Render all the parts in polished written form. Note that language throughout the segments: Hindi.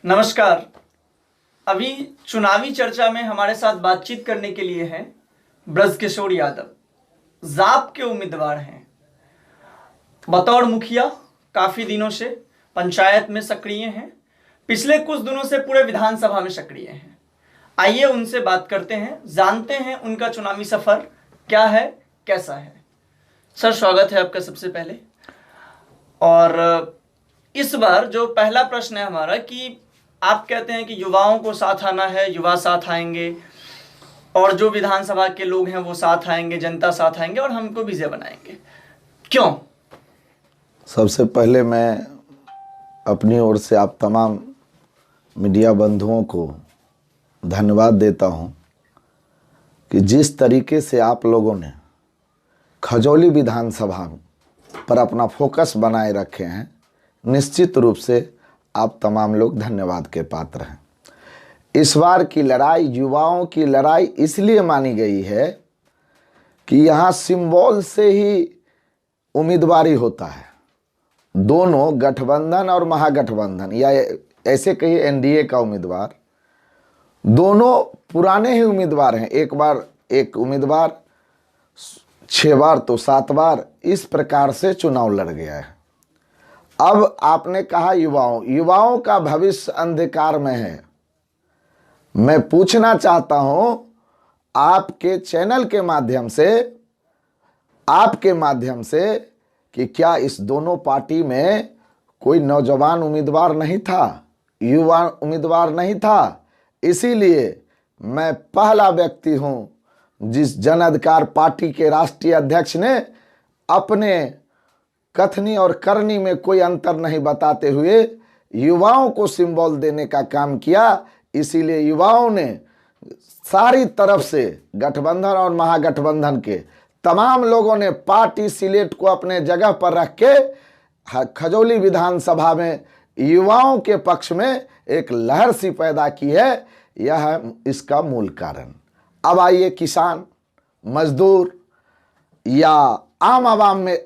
नमस्कार। अभी चुनावी चर्चा में हमारे साथ बातचीत करने के लिए हैं ब्रजकिशोर यादव। जाप के उम्मीदवार हैं। बतौर मुखिया काफी दिनों से पंचायत में सक्रिय हैं। पिछले कुछ दिनों से पूरे विधानसभा में सक्रिय हैं। आइए उनसे बात करते हैं, जानते हैं उनका चुनावी सफर क्या है, कैसा है। सर, स्वागत है आपका सबसे पहले। और इस बार जो पहला प्रश्न है हमारा कि आप कहते हैं कि युवाओं को साथ आना है, युवा साथ आएंगे और जो विधानसभा के लोग हैं वो साथ आएंगे, जनता साथ आएंगे और हमको विजय बनाएंगे। क्यों? सबसे पहले मैं अपनी ओर से आप तमाम मीडिया बंधुओं को धन्यवाद देता हूं कि जिस तरीके से आप लोगों ने खजौली विधानसभा पर अपना फोकस बनाए रखे हैं, निश्चित रूप से आप तमाम लोग धन्यवाद के पात्र हैं। इस बार की लड़ाई युवाओं की लड़ाई इसलिए मानी गई है कि यहाँ सिंबल से ही उम्मीदवारी होता है। दोनों गठबंधन और महागठबंधन या ऐसे कहिए एनडीए का उम्मीदवार, दोनों पुराने ही उम्मीदवार हैं। एक बार एक उम्मीदवार 6 बार तो 7 बार इस प्रकार से चुनाव लड़ गया है। अब आपने कहा युवाओं का भविष्य अंधकार में है। मैं पूछना चाहता हूं आपके चैनल के माध्यम से, आपके माध्यम से कि क्या इस दोनों पार्टी में कोई नौजवान उम्मीदवार नहीं था, युवा उम्मीदवार नहीं था? इसीलिए मैं पहला व्यक्ति हूं जिस जन अधिकार पार्टी के राष्ट्रीय अध्यक्ष ने अपने कथनी और करनी में कोई अंतर नहीं बताते हुए युवाओं को सिंबल देने का काम किया। इसीलिए युवाओं ने सारी तरफ से गठबंधन और महागठबंधन के तमाम लोगों ने पार्टी सिलेट को अपने जगह पर रख के खजौली विधानसभा में युवाओं के पक्ष में एक लहर सी पैदा की है। यह है इसका मूल कारण। अब आइए, किसान, मजदूर या आम आवाम में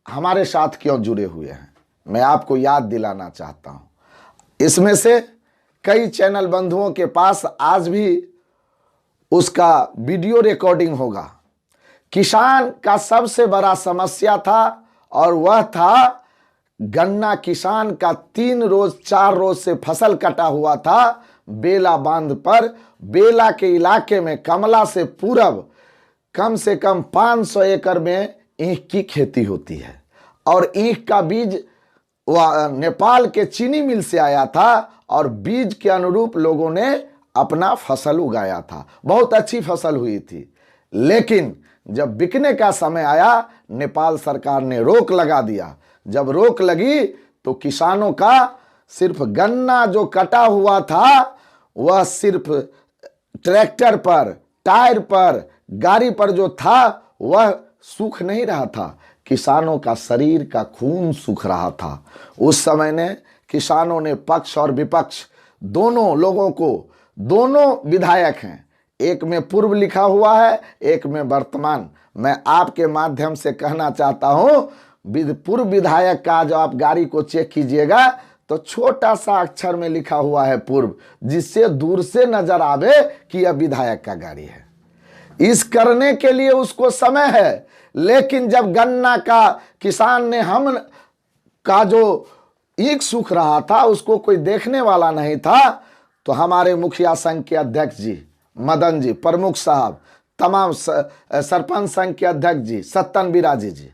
हमारे साथ क्यों जुड़े हुए हैं, मैं आपको याद दिलाना चाहता हूं। इसमें से कई चैनल बंधुओं के पास आज भी उसका वीडियो रिकॉर्डिंग होगा। किसान का सबसे बड़ा समस्या था और वह था गन्ना। किसान का 3 रोज 4 रोज से फसल कटा हुआ था बेला बांध पर। बेला के इलाके में कमला से पूरब कम से कम 500 एकड़ में ईख की खेती होती है और ईख का बीज नेपाल के चीनी मिल से आया था और बीज के अनुरूप लोगों ने अपना फसल उगाया था। बहुत अच्छी फसल हुई थी, लेकिन जब बिकने का समय आया नेपाल सरकार ने रोक लगा दिया। जब रोक लगी तो किसानों का सिर्फ गन्ना जो कटा हुआ था वह सिर्फ ट्रैक्टर पर, टायर पर, गाड़ी पर जो था वह सूख नहीं रहा था, किसानों का शरीर का खून सूख रहा था। उस समय ने किसानों ने पक्ष और विपक्ष दोनों लोगों को, दोनों विधायक हैं, एक में पूर्व लिखा हुआ है, एक में वर्तमान। मैं आपके माध्यम से कहना चाहता हूं, पूर्व विधायक का जो आप गाड़ी को चेक कीजिएगा तो छोटा सा अक्षर में लिखा हुआ है पूर्व, जिससे दूर से नजर आवे कि यह विधायक का गाड़ी है। इस करने के लिए उसको समय है, लेकिन जब गन्ना का किसान ने हम का जो ईख सूख रहा था उसको कोई देखने वाला नहीं था, तो हमारे मुखिया संघ के अध्यक्ष जी मदन जी, प्रमुख साहब, तमाम सरपंच संघ के अध्यक्ष जी सत्तन बिराजी जी,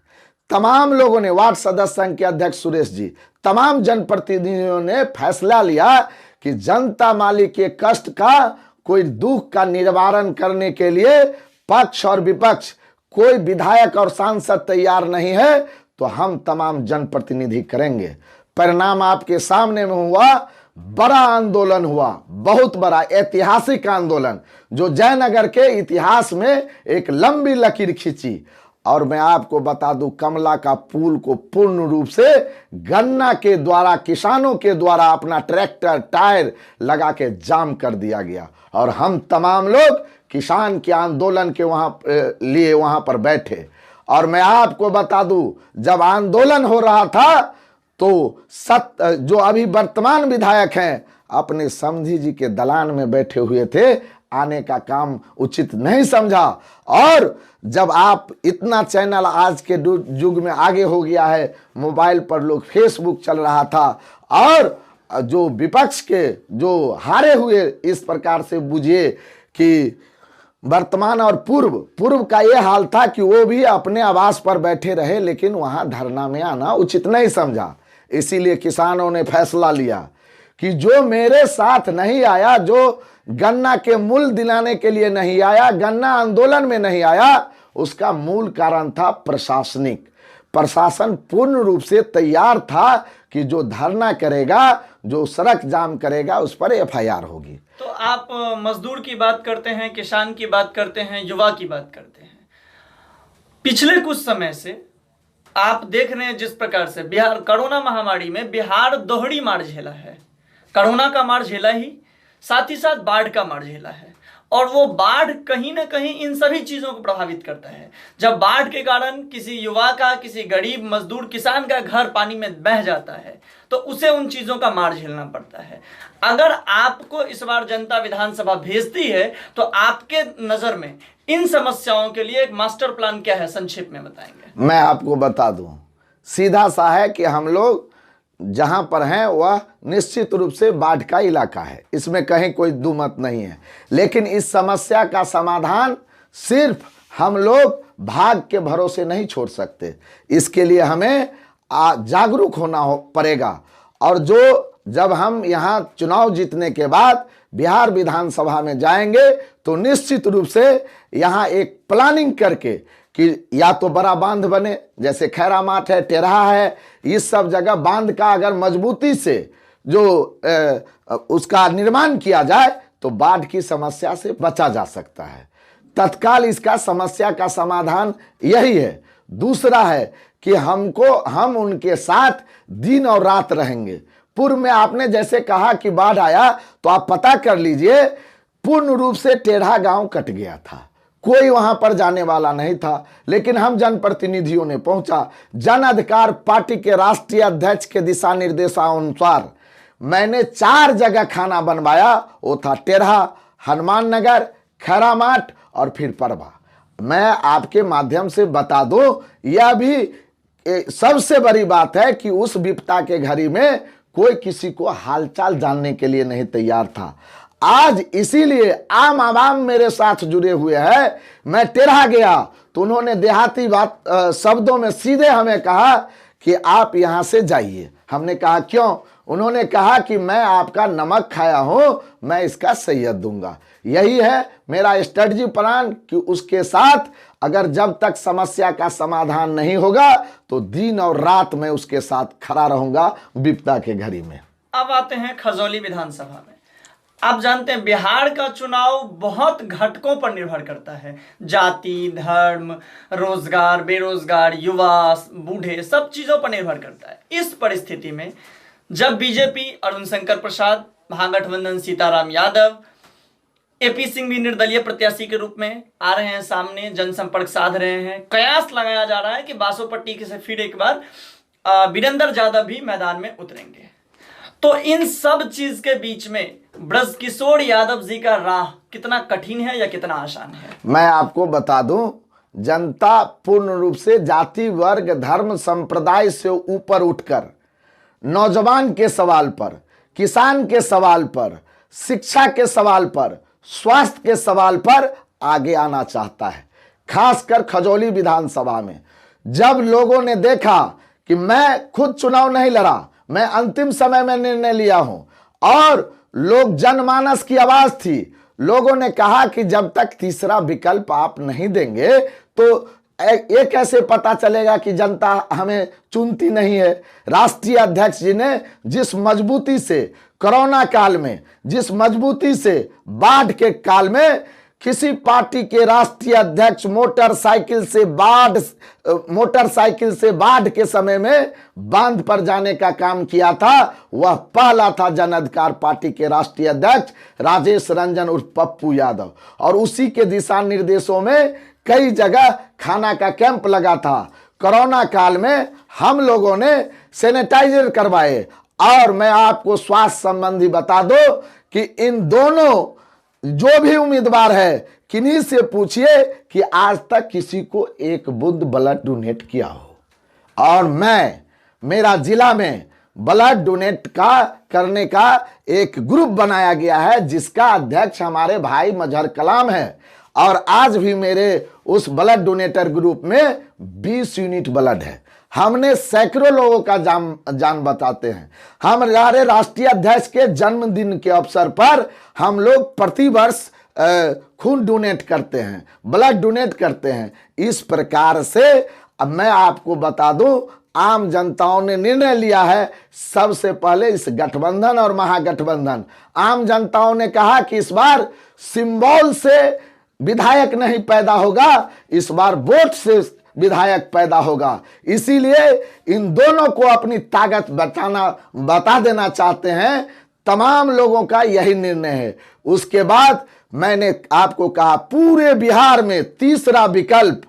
तमाम लोगों ने, वार्ड सदस्य संघ के अध्यक्ष सुरेश जी, तमाम जनप्रतिनिधियों ने फैसला लिया कि जनता मालिक के कष्ट का, कोई दुख का निवारण करने के लिए पक्ष और विपक्ष, कोई विधायक और सांसद तैयार नहीं है तो हम तमाम जनप्रतिनिधि करेंगे। परिणाम आपके सामने में हुआ। बड़ा आंदोलन हुआ, बहुत बड़ा ऐतिहासिक आंदोलन जो जयनगर के इतिहास में एक लंबी लकीर खींची। और मैं आपको बता दूं, कमला का पुल को पूर्ण रूप से गन्ना के द्वारा, किसानों के द्वारा अपना ट्रैक्टर टायर लगा के जाम कर दिया गया और हम तमाम लोग किसान के आंदोलन के लिए वहां पर बैठे। और मैं आपको बता दूं, जब आंदोलन हो रहा था तो जो अभी वर्तमान विधायक हैं अपने समधी जी के दलान में बैठे हुए थे, आने का काम उचित नहीं समझा। और जब आप इतना चैनल आज के युग में आगे हो गया है, मोबाइल पर लोग फेसबुक चल रहा था, और जो विपक्ष के जो हारे हुए, इस प्रकार से बुझिए कि वर्तमान और पूर्व का ये हाल था कि वो भी अपने आवास पर बैठे रहे, लेकिन वहां धरना में आना उचित नहीं समझा। इसीलिए किसानों ने फैसला लिया कि जो मेरे साथ नहीं आया, जो गन्ना के मूल्य दिलाने के लिए नहीं आया, गन्ना आंदोलन में नहीं आया, उसका मूल कारण था प्रशासनिक। प्रशासन पूर्ण रूप से तैयार था कि जो धरना करेगा, जो सड़क जाम करेगा, उस पर एफआईआर होगी। तो आप मजदूर की बात करते हैं, किसान की बात करते हैं, युवा की बात करते हैं। पिछले कुछ समय से आप देख रहे हैं जिस प्रकार से बिहार कोरोना महामारी में बिहार दोहरी मार झेला है। कोरोना का मार झेला ही, साथ ही साथ बाढ़ का मार झेला है। और वो बाढ़ कहीं ना कहीं इन सभी चीजों को प्रभावित करता है। जब बाढ़ के कारण किसी युवा का, किसी गरीब मजदूर किसान का घर पानी में बह जाता है, तो उसे उन चीजों का मार झेलना पड़ता है। अगर आपको इस बार जनता विधानसभा भेजती है, तो आपके नजर में इन समस्याओं के लिए एक मास्टर प्लान क्या है, संक्षेप में बताएंगे? मैं आपको बता दूं, सीधा सा है कि हम लोग जहां पर हैं वह निश्चित रूप से बाढ़ का इलाका है, इसमें कहीं कोई दुमत नहीं है। लेकिन इस समस्या का समाधान सिर्फ हम लोग भाग के भरोसे नहीं छोड़ सकते। इसके लिए हमें जागरूक होना पड़ेगा। और जब हम यहाँ चुनाव जीतने के बाद बिहार विधानसभा में जाएंगे, तो निश्चित रूप से यहाँ एक प्लानिंग करके कि या तो बड़ा बांध बने, जैसे खैरामाट है, टेढ़ा है, इस सब जगह बांध का अगर मजबूती से जो उसका निर्माण किया जाए, तो बाढ़ की समस्या से बचा जा सकता है। तत्काल इसका समस्या का समाधान यही है। दूसरा है कि हम उनके साथ दिन और रात रहेंगे। पूर्व में आपने जैसे कहा कि बाढ़ आया, तो आप पता कर लीजिए, पूर्ण रूप से टेढ़ा गांव कट गया था, कोई वहां पर जाने वाला नहीं था। लेकिन हम जनप्रतिनिधियों ने पहुंचा, जन अधिकार पार्टी के राष्ट्रीय अध्यक्ष के दिशा निर्देशानुसार मैंने 4 जगह खाना बनवाया। वो था टेढ़ा, हनुमान नगर, खैरामाट और फिर परवा। मैं आपके माध्यम से बता दूं, यह भी सबसे बड़ी बात है कि उस विपदा के घड़ी में कोई किसी को हालचाल जानने के लिए नहीं तैयार था। आज इसीलिए आम आवाम मेरे साथ जुड़े हुए हैं। मैं टेढ़ा गया तो उन्होंने देहाती बात शब्दों में सीधे हमें कहा कि आप यहां से जाइए। हमने कहा क्यों? उन्होंने कहा कि मैं आपका नमक खाया हूं, मैं इसका सैयद दूंगा। यही है मेरा स्ट्रेटजी प्लान कि उसके साथ अगर जब तक समस्या का समाधान नहीं होगा, तो दिन और रात मैं उसके साथ खड़ा रहूंगा विपदा के घड़ी में। अब आते हैं खजौली विधानसभा में। आप जानते हैं बिहार का चुनाव बहुत घटकों पर निर्भर करता है, जाति, धर्म, रोजगार, बेरोजगार, युवा, बूढ़े, सब चीजों पर निर्भर करता है। इस परिस्थिति में जब बीजेपी अरुण शंकर प्रसाद, महागठबंधन सीताराम यादव, एपी सिंह भी निर्दलीय प्रत्याशी के रूप में आ रहे हैं सामने, जनसंपर्क साध रहे हैं, कयास लगाया जा रहा है कि बासोपट्टी से फिर एक बार वीरेंद्र यादव भी मैदान में उतरेंगे। तो इन सब चीज के बीच में ब्रजकिशोर यादव जी का राह कितना कठिन है या कितना आसान है? मैं आपको बता दूं, जनता पूर्ण रूप से जाति, वर्ग, धर्म, संप्रदाय से ऊपर उठकर नौजवान के सवाल पर, किसान के सवाल पर, शिक्षा के सवाल पर, स्वास्थ्य के सवाल पर आगे आना चाहता है। खासकर खजौली विधानसभा में जब लोगों ने देखा कि मैं खुद चुनाव नहीं लड़ा, मैं अंतिम समय में निर्णय लिया हूं, और लोग जनमानस की आवाज थी, लोगों ने कहा कि जब तक तीसरा विकल्प आप नहीं देंगे तो ये कैसे पता चलेगा कि जनता हमें चुनती नहीं है। राष्ट्रीय अध्यक्ष जी ने जिस मजबूती से कोरोना काल में, जिस मजबूती से बाढ़ के काल में किसी पार्टी के राष्ट्रीय अध्यक्ष मोटरसाइकिल से बाढ़ के समय में बांध पर जाने का काम किया था, वह पहला था जन अधिकार पार्टी के राष्ट्रीय अध्यक्ष राजेश रंजन उर्फ पप्पू यादव। और उसी के दिशा निर्देशों में कई जगह खाना का कैंप लगा था। कोरोना काल में हम लोगों ने सैनिटाइजर करवाए और मैं आपको स्वास्थ्य संबंधी बता दो कि इन दोनों जो भी उम्मीदवार है, किन्हीं से पूछिए कि आज तक किसी को एक बूंद ब्लड डोनेट किया हो। और मेरा जिला में ब्लड डोनेट करने का एक ग्रुप बनाया गया है, जिसका अध्यक्ष हमारे भाई मजहर कलाम है। और आज भी मेरे उस ब्लड डोनेटर ग्रुप में 20 यूनिट ब्लड है। हमने सैकड़ों लोगों का जान बताते हैं। हमारे राष्ट्रीय अध्यक्ष के जन्मदिन के अवसर पर हम लोग प्रतिवर्ष खून डोनेट करते हैं, ब्लड डोनेट करते हैं। इस प्रकार से अब मैं आपको बता दूं, आम जनताओं ने निर्णय लिया है। सबसे पहले इस गठबंधन और महागठबंधन, आम जनताओं ने कहा कि इस बार सिंबल से विधायक नहीं पैदा होगा, इस बार वोट से विधायक पैदा होगा। इसीलिए इन दोनों को अपनी ताकत बता देना चाहते हैं। तमाम लोगों का यही निर्णय है। उसके बाद मैंने आपको कहा, पूरे बिहार में तीसरा विकल्प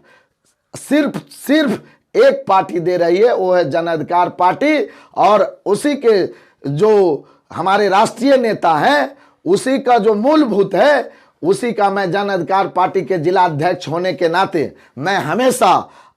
सिर्फ एक पार्टी दे रही है, वो है जन अधिकार पार्टी। और उसी के जो हमारे राष्ट्रीय नेता हैं, उसी का जो मूलभूत है, उसी का मैं जन अधिकार पार्टी के जिला अध्यक्ष होने के नाते मैं हमेशा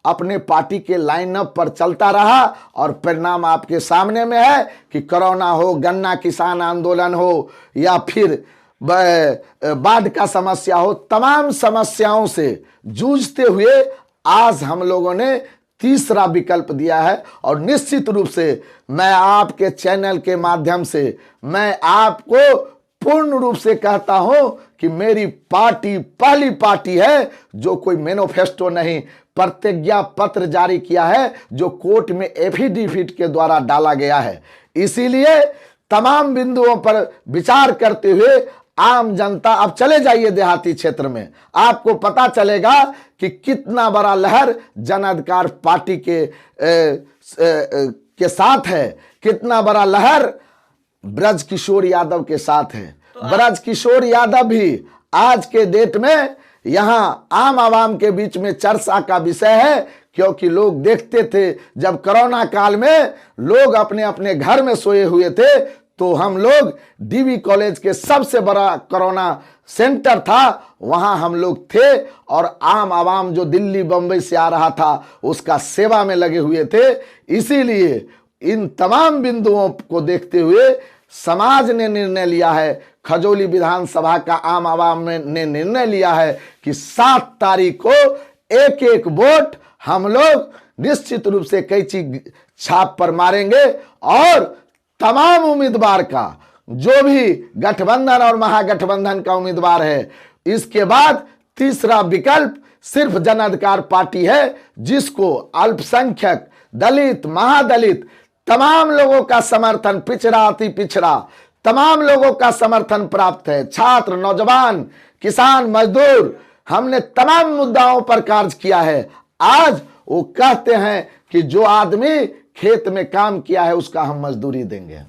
अपने पार्टी के लाइनअप पर चलता रहा। और परिणाम आपके सामने में है कि कोरोना हो, गन्ना किसान आंदोलन हो, या फिर बाढ़ का समस्या हो, तमाम समस्याओं से जूझते हुए आज हम लोगों ने तीसरा विकल्प दिया है। और निश्चित रूप से मैं आपके चैनल के माध्यम से मैं आपको पूर्ण रूप से कहता हूं कि मेरी पार्टी पहली पार्टी है जो कोई मैनिफेस्टो नहीं, प्रतिज्ञा पत्र जारी किया है, जो कोर्ट में एफिडेविट के द्वारा डाला गया है। इसीलिए तमाम बिंदुओं पर विचार करते हुए आम जनता, अब चले जाइए देहाती क्षेत्र में, आपको पता चलेगा कि कितना बड़ा लहर जन अधिकार पार्टी के साथ है, कितना बड़ा लहर ब्रज किशोर यादव के साथ है। ब्रज किशोर यादव भी आज के डेट में यहां आम आवाम के बीच में चर्चा का विषय है, क्योंकि लोग देखते थे जब कोरोना काल में लोग अपने अपने घर में सोए हुए थे, तो हम लोग डीवी कॉलेज के सबसे बड़ा कोरोना सेंटर था, वहां हम लोग थे। और आम आवाम जो दिल्ली बंबई से आ रहा था, उसका सेवा में लगे हुए थे। इसीलिए इन तमाम बिंदुओं को देखते हुए समाज ने निर्णय लिया है, खजौली विधानसभा का आम आवाम ने निर्णय लिया है कि 7 तारीख को एक एक वोट हम लोग निश्चित रूप से कैंची छाप पर मारेंगे। और तमाम उम्मीदवार का, जो भी गठबंधन और महागठबंधन का उम्मीदवार है, इसके बाद तीसरा विकल्प सिर्फ जन अधिकार पार्टी है, जिसको अल्पसंख्यक, दलित, महादलित, तमाम लोगों का समर्थन, पिछड़ा अति पिछड़ा, तमाम लोगों का समर्थन प्राप्त है। छात्र, नौजवान, किसान, मजदूर, हमने तमाम मुद्दाओं पर कार्य किया है। आज वो कहते हैं कि जो आदमी खेत में काम किया है उसका हम मजदूरी देंगे।